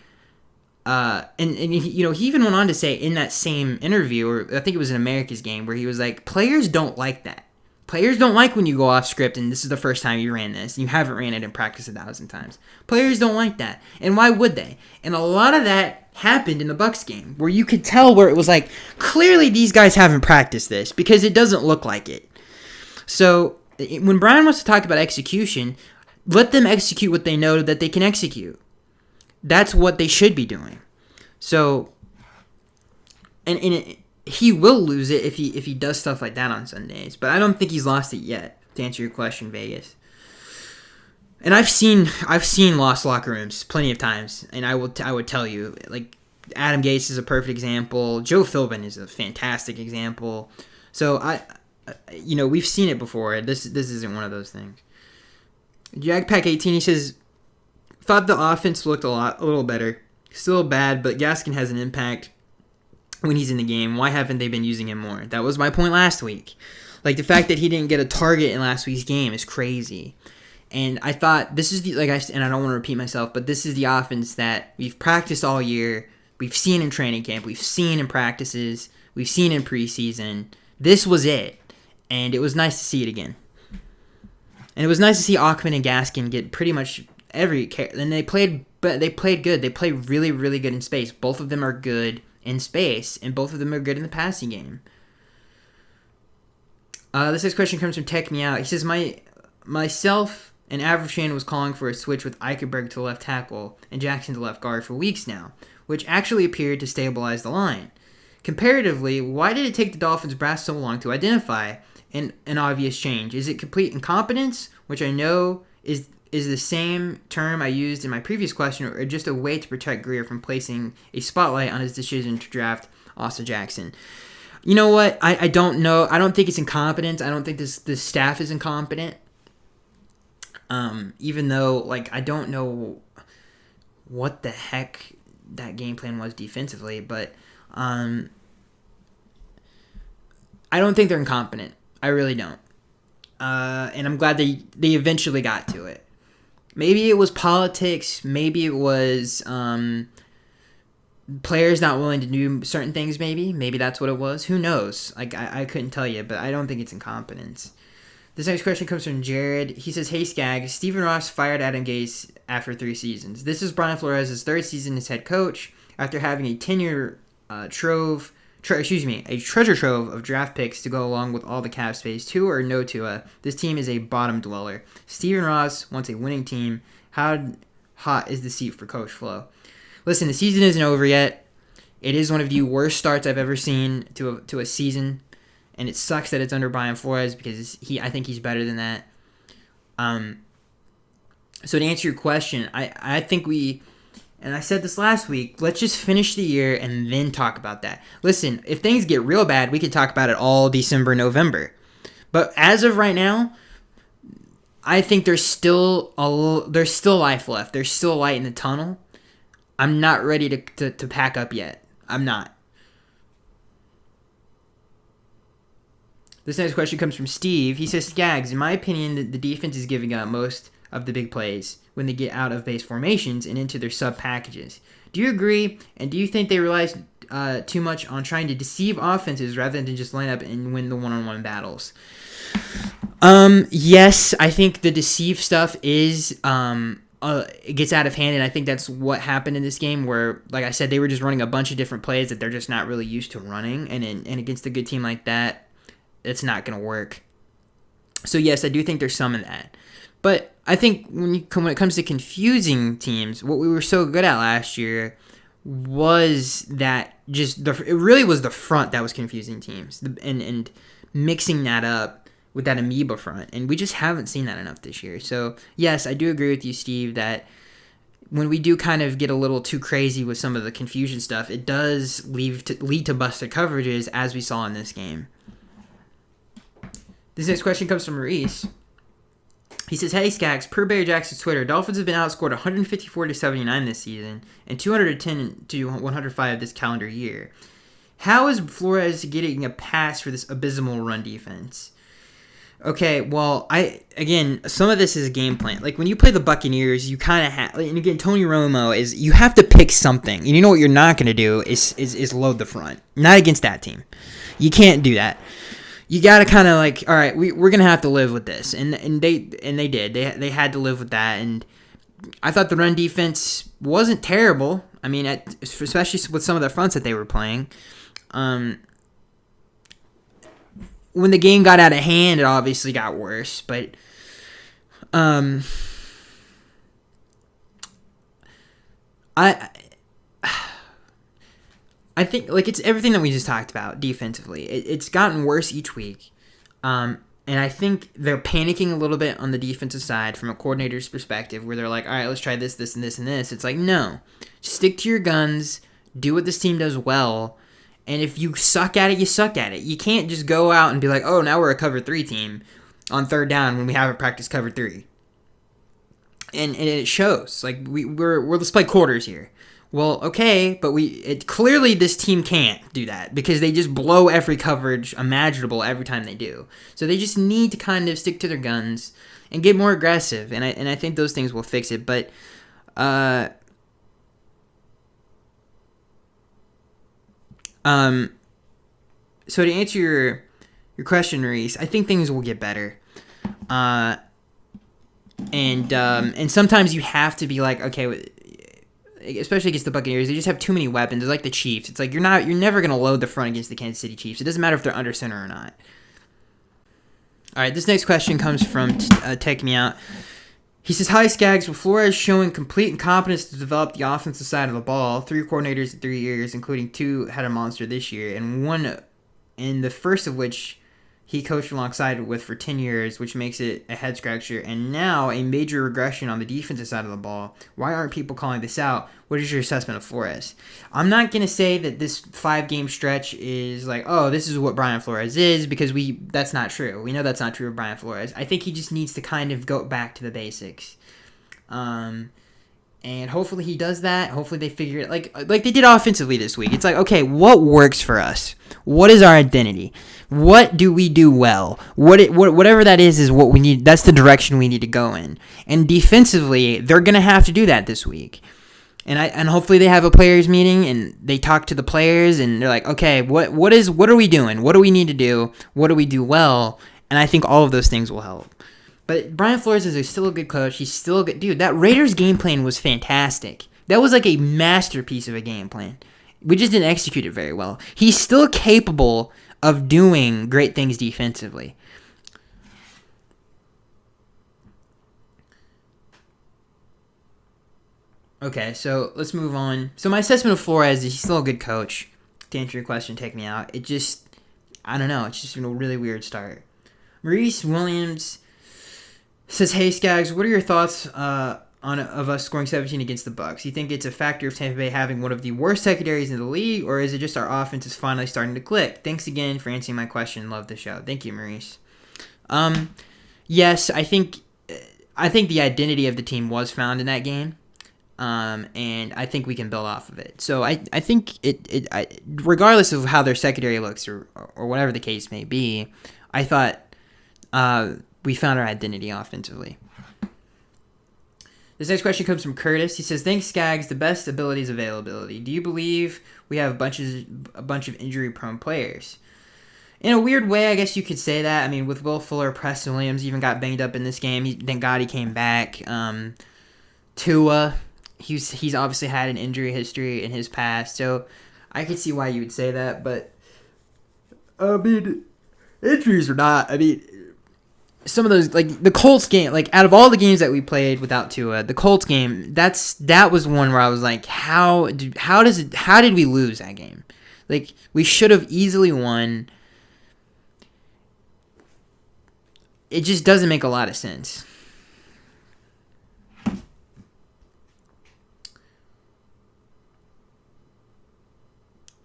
And you know, he even went on to say in that same interview, or I think it was in America's Game, where he was like, players don't like that. Players don't like when you go off script and this is the first time you ran this and you haven't ran it in practice 1,000 times. Players don't like that. And why would they? And a lot of that happened in the Bucs game where you could tell where it was like, clearly these guys haven't practiced this because it doesn't look like it. So when Brian wants to talk about execution, let them execute what they know that they can execute. That's what they should be doing. So, and he will lose it if he does stuff like that on Sundays. But I don't think he's lost it yet. To answer your question, Vegas. And I've seen lost locker rooms plenty of times, and I would tell you, like, Adam Gase is a perfect example. Joe Philbin is a fantastic example. So we've seen it before. This isn't one of those things. Jagpack18, he says, thought the offense looked a little better. Still bad, but Gaskin has an impact when he's in the game. Why haven't they been using him more? That was my point last week. Like, the fact that he didn't get a target in last week's game is crazy. And I thought this is and I don't want to repeat myself, but this is the offense that we've practiced all year. We've seen in training camp. We've seen in practices. We've seen in preseason. This was it. And it was nice to see it again. And it was nice to see Achman and Gaskin get pretty much every – and they played good. They played really, really good in space. Both of them are good in space, and both of them are good in the passing game. This next question comes from Tech Me Out. He says, myself and average fan was calling for a switch with Eichenberg to left tackle and Jackson to left guard for weeks now, which actually appeared to stabilize the line. Comparatively, why did it take the Dolphins brass so long to identify an obvious change? Is it complete incompetence, which I know is the same term I used in my previous question, or just a way to protect Greer from placing a spotlight on his decision to draft Austin Jackson? You know what? I don't know. I don't think it's incompetence. I don't think this staff is incompetent. Even though, like, I don't know what the heck that game plan was defensively, but I don't think they're incompetent. I really don't. And I'm glad they eventually got to it. Maybe it was politics. Maybe it was players not willing to do certain things, maybe that's what it was. Who knows? Like, I couldn't tell you, but I don't think it's incompetence. This next question comes from Jared. He says, hey, Skag, Stephen Ross fired Adam Gase after 3 seasons. This is Brian Flores' 3rd season as head coach after having a treasure trove of draft picks to go along with all the cap space. Tua or no Tua, this team is a bottom dweller. Stephen Ross wants a winning team. How hot is the seat for Coach Flo? Listen, the season isn't over yet. It is one of the worst starts I've ever seen to a season, and it sucks that it's under Brian Flores because I think he's better than that. So to answer your question, I think and I said this last week, let's just finish the year and then talk about that. Listen, if things get real bad, we could talk about it all December, November. But as of right now, I think there's still life left. There's still light in the tunnel. I'm not ready to pack up yet. I'm not. This next question comes from Steve. He says, Skaggs, in my opinion, the defense is giving up most of the big plays when they get out of base formations and into their sub packages. Do you agree? And do you think they relies too much on trying to deceive offenses rather than just line up and win the one-on-one battles? Yes, I think the deceive stuff is it gets out of hand, and I think that's what happened in this game where, like I said, they were just running a bunch of different plays that they're just not really used to running, and against a good team like that, it's not going to work. So yes, I do think there's some of that. But I think when it comes to confusing teams, what we were so good at last year was that it really was the front that was confusing teams and mixing that up with that amoeba front. And we just haven't seen that enough this year. So yes, I do agree with you, Steve, that when we do kind of get a little too crazy with some of the confusion stuff, it does lead to busted coverages as we saw in this game. This next question comes from Maurice. He says, hey, Skaggs, per Barry Jackson's Twitter, Dolphins have been outscored 154-79 this season and 210-105 this calendar year. How is Flores getting a pass for this abysmal run defense? Okay, well, some of this is a game plan. Like, when you play the Buccaneers, you kind of have, and again, Tony Romo you have to pick something. And you know what you're not going to do is load the front. Not against that team. You can't do that. You got to kind of like, all right, we're going to have to live with this. And they did. They had to live with that. And I thought the run defense wasn't terrible. I mean, especially with some of the fronts that they were playing. When the game got out of hand, it obviously got worse. But I think like it's everything that we just talked about defensively. It's gotten worse each week, and I think they're panicking a little bit on the defensive side from a coordinator's perspective, where they're like, all right, let's try this, this, and this, and this. It's like, no, stick to your guns, do what this team does well, and if you suck at it, you suck at it. You can't just go out and be like, oh, now we're a cover 3 team on third down when we haven't practiced cover 3. And it shows. Like we're let's play quarters here. Well, okay, but clearly this team can't do that because they just blow every coverage imaginable every time they do. So they just need to kind of stick to their guns and get more aggressive, and I think those things will fix it. But so to answer your question, Reese, I think things will get better. And sometimes you have to be like, okay, especially against the Buccaneers, they just have too many weapons. It's like the Chiefs. It's like you're never going to load the front against the Kansas City Chiefs. It doesn't matter if they're under center or not. All right, this next question comes from Take Me Out. He says, hi, Skaggs. With Flores showing complete incompetence to develop the offensive side of the ball, 3 coordinators in 3 years, including 2 had a monster this year, and the first of which he coached alongside with for 10 years, which makes it a head scratcher, and now a major regression on the defensive side of the ball. Why aren't people calling this out? What is your assessment of Flores? I'm not going to say that this 5-game stretch is like, oh, this is what Brian Flores is, because that's not true. We know that's not true of Brian Flores. I think he just needs to kind of go back to the basics. And hopefully he does that. Hopefully they figure it like they did offensively this week. It's like, okay, what works for us? What is our identity? What do we do well? Whatever that is what we need. That's the direction we need to go in. And defensively, they're gonna have to do that this week. And hopefully they have a players meeting and they talk to the players and they're like, okay, what are we doing? What do we need to do? What do we do well? And I think all of those things will help. But Brian Flores is still a good coach. He's still a good dude. That Raiders game plan was fantastic. That was like a masterpiece of a game plan. We just didn't execute it very well. He's still capable of doing great things defensively. Okay, so let's move on. So my assessment of Flores is he's still a good coach. To answer your question, Take Me Out. I don't know. It's just been a really weird start. Maurice Williams says, hey, Skaggs, what are your thoughts of us scoring 17 against the Bucs? You think it's a factor of Tampa Bay having one of the worst secondaries in the league, or is it just our offense is finally starting to click? Thanks again for answering my question. Love the show. Thank you, Maurice. Yes, I think the identity of the team was found in that game, and I think we can build off of it. So I think regardless of how their secondary looks or whatever the case may be, I thought we found our identity offensively. This next question comes from Curtis. He says, thanks, Skaggs. The best ability is availability. Do you believe we have a bunch of injury-prone players? In a weird way, I guess you could say that. I mean, with Will Fuller, Preston Williams even got banged up in this game. Thank God he came back. Tua, he's obviously had an injury history in his past, so I could see why you would say that. But, I mean, injuries or not, I mean, some of those, like the Colts game, like out of all the games that we played without Tua, the Colts game, that was one where I was like, how did we lose that game? Like, we should have easily won. It just doesn't make a lot of sense.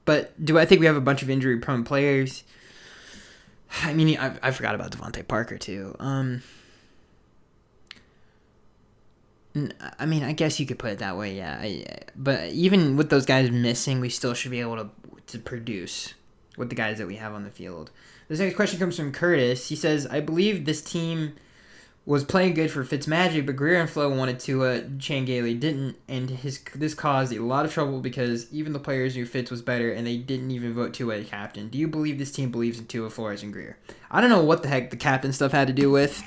But do I think we have a bunch of injury-prone players? I mean, I forgot about Devontae Parker, too. I mean, I guess you could put it that way, yeah. But even with those guys missing, we still should be able to produce with the guys that we have on the field. This next question comes from Curtis. He says, I believe this team was playing good for Fitzmagic, but Greer and Flo wanted to, Chan Gailey didn't, and this caused a lot of trouble because even the players knew Fitz was better, and they didn't even vote Tua as captain. Do you believe this team believes in Tua, Flores, and Greer? I don't know what the heck the captain stuff had to do with.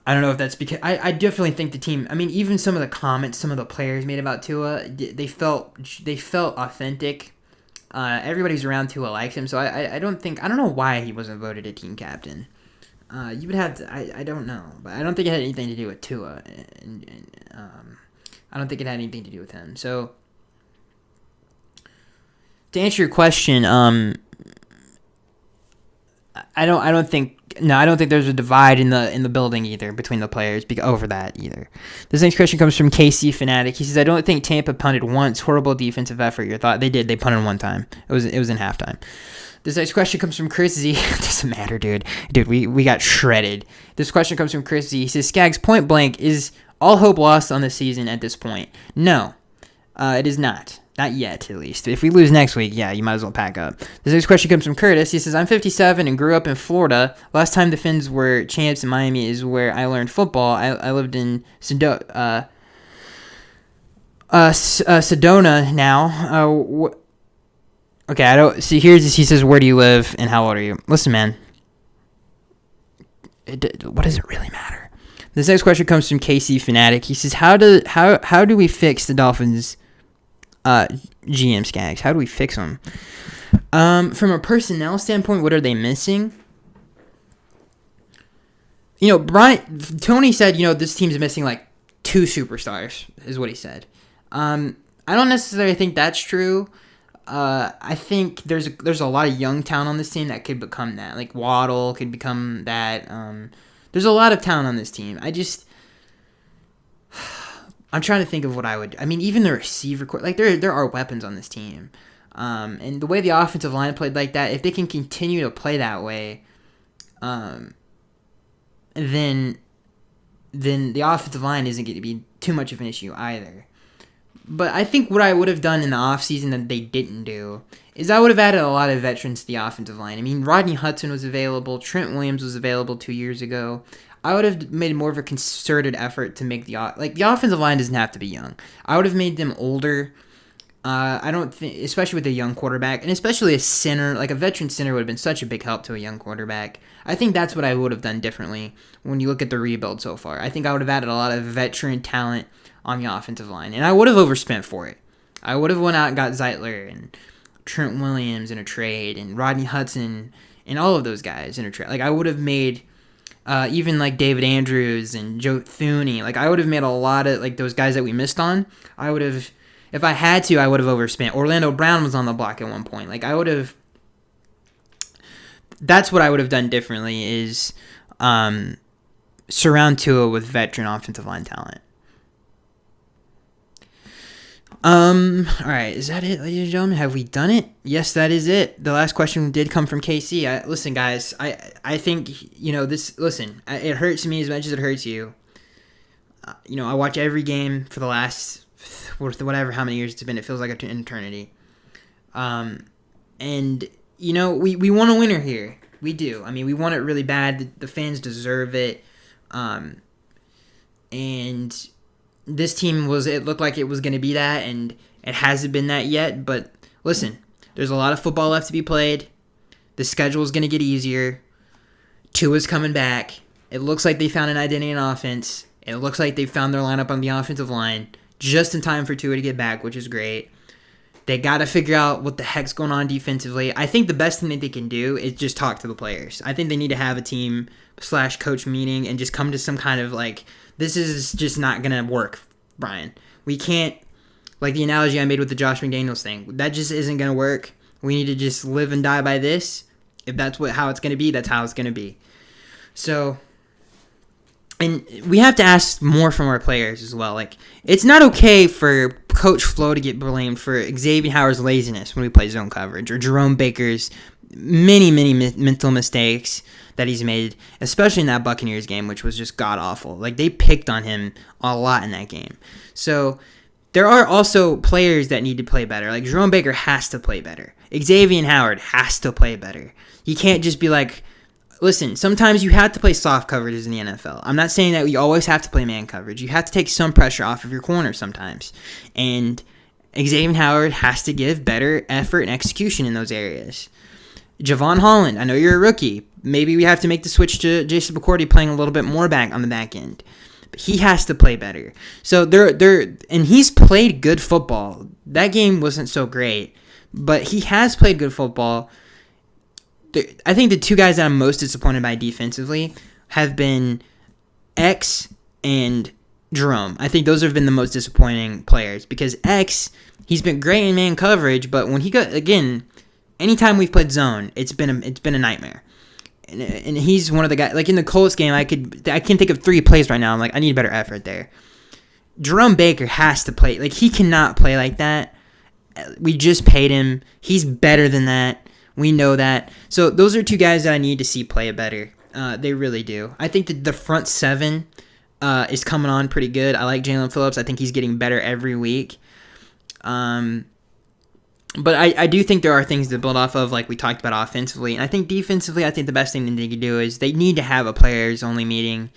I don't know if that's because I definitely think the team. I mean, even some of the comments some of the players made about Tua, they felt authentic. Everybody's around Tua likes him, so I don't know why he wasn't voted a team captain. You would have to. I don't know, but I don't think it had anything to do with Tua, and I don't think it had anything to do with him. So To answer your question, I don't think there's a divide in the building either between the players over that either. This next question comes from KC Fanatic. He says, I don't think Tampa punted once. Horrible defensive effort. Your thought? They did. They punted one time. It was in halftime. This next question comes from Chris Z. Doesn't matter, dude. Dude, we got shredded. This question comes from Chris Z. He says, Skaggs, point blank, is all hope lost on the season at this point? No, it is not. Not yet, at least. If we lose next week, yeah, you might as well pack up. This next question comes from Curtis. He says, I'm 57 and grew up in Florida. Last time the Fins were champs in Miami is where I learned football. I lived in Sedona now. Okay, I don't see. He says, where do you live and how old are you? Listen, man. What does it really matter? This next question comes from KC Fanatic. He says, how do we fix the Dolphins GM Skaggs? How do we fix them? From a personnel standpoint, what are they missing? Tony said, this team's missing like 2 superstars, is what he said. I don't necessarily think that's true. I think there's a lot of young talent on this team that could become that. Like Waddle could become that. There's a lot of talent on this team. I'm trying to think of what I would. I mean, even the receiver court, like there are weapons on this team, and the way the offensive line played like that, if they can continue to play that way, then the offensive line isn't going to be too much of an issue either. But I think what I would have done in the offseason that they didn't do is I would have added a lot of veterans to the offensive line. I mean, Rodney Hudson was available. Trent Williams was available 2 years ago. I would have made more of a concerted effort to make the offensive line doesn't have to be young. I would have made them older. I don't think, especially with a young quarterback, and especially a center, like a veteran center would have been such a big help to a young quarterback. I think that's what I would have done differently when you look at the rebuild so far. I think I would have added a lot of veteran talent on the offensive line, and I would have overspent for it. I would have went out and got Zeitler and Trent Williams in a trade, and Rodney Hudson and all of those guys in a trade. Like I would have made. Even like David Andrews and Joe Thuney, like I would have made a lot of like those guys that we missed on. I would have, if I had to, I would have overspent. Orlando Brown was on the block at one point. Like I would have. That's what I would have done differently is surround Tua with veteran offensive line talent. All right, is that it, ladies and gentlemen? Have we done it? Yes, that is it. The last question did come from KC. Listen, guys, I think, this, listen, it hurts me as much as it hurts you. I watch every game for the last, whatever, how many years it's been. It feels like an eternity. And, we want a winner here. We do. I mean, we want it really bad. The fans deserve it. And this team it looked like it was going to be that, and it hasn't been that yet. But listen, there's a lot of football left to be played. The schedule is going to get easier. Tua's coming back. It looks like they found an identity in offense. It looks like they found their lineup on the offensive line just in time for Tua to get back, which is great. They got to figure out what the heck's going on defensively. I think the best thing that they can do is just talk to the players. I think they need to have a team/coach meeting and just come to some kind of like, this is just not going to work, Brian. We can't, like the analogy I made with the Josh McDaniels thing, that just isn't going to work. We need to just live and die by this. If that's how it's going to be, that's how it's going to be. So, and we have to ask more from our players as well. Like, it's not okay for Coach Flo to get blamed for Xavier Howard's laziness when we play zone coverage, or Jerome Baker's many mental mistakes that he's made, especially in that Buccaneers game, which was just god-awful. Like, they picked on him a lot in that game. So, there are also players that need to play better. Like, Jerome Baker has to play better. Xavier Howard has to play better. You can't just be like, listen, sometimes you have to play soft coverages in the NFL. I'm not saying that you always have to play man coverage. You have to take some pressure off of your corner sometimes. And Xavier Howard has to give better effort and execution in those areas. Javon Holland, I know you're a rookie. Maybe we have to make the switch to Jason McCourty playing a little bit more back on the back end. But he has to play better. So and he's played good football. That game wasn't so great, but he has played good football. I think the two guys that I'm most disappointed by defensively have been X and Jerome. I think those have been the most disappointing players because X, he's been great in man coverage, but when he got, again, anytime we've played zone, it's been a nightmare. And he's one of the guys, like in the Colts game, I can think of 3 plays right now. I'm like, I need a better effort there. Jerome Baker has to play. Like, he cannot play like that. We just paid him. He's better than that. We know that. So those are 2 guys that I need to see play better. They really do. I think that the front 7 is coming on pretty good. I like Jalen Phillips. I think he's getting better every week. But I do think there are things to build off of, like we talked about offensively. And I think defensively, I think the best thing that they can do is they need to have a players-only meeting.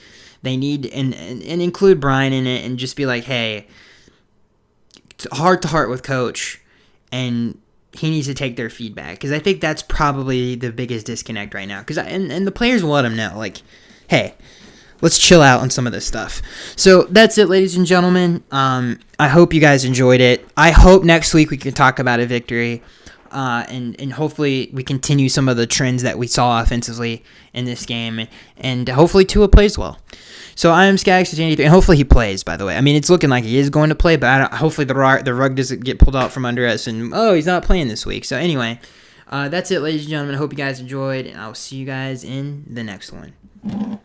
They need and include Brian in it and just be like, hey, heart-to-heart with Coach, and he needs to take their feedback. Because I think that's probably the biggest disconnect right now. And the players will let him know, like, hey, let's chill out on some of this stuff. So that's it, ladies and gentlemen. I hope you guys enjoyed it. I hope next week we can talk about a victory. And hopefully we continue some of the trends that we saw offensively in this game. And hopefully Tua plays well. So I am Skaggs83, and hopefully he plays, by the way. I mean, it's looking like he is going to play, but hopefully the rug doesn't get pulled out from under us and, he's not playing this week. So anyway, that's it, ladies and gentlemen. I hope you guys enjoyed, and I'll see you guys in the next one.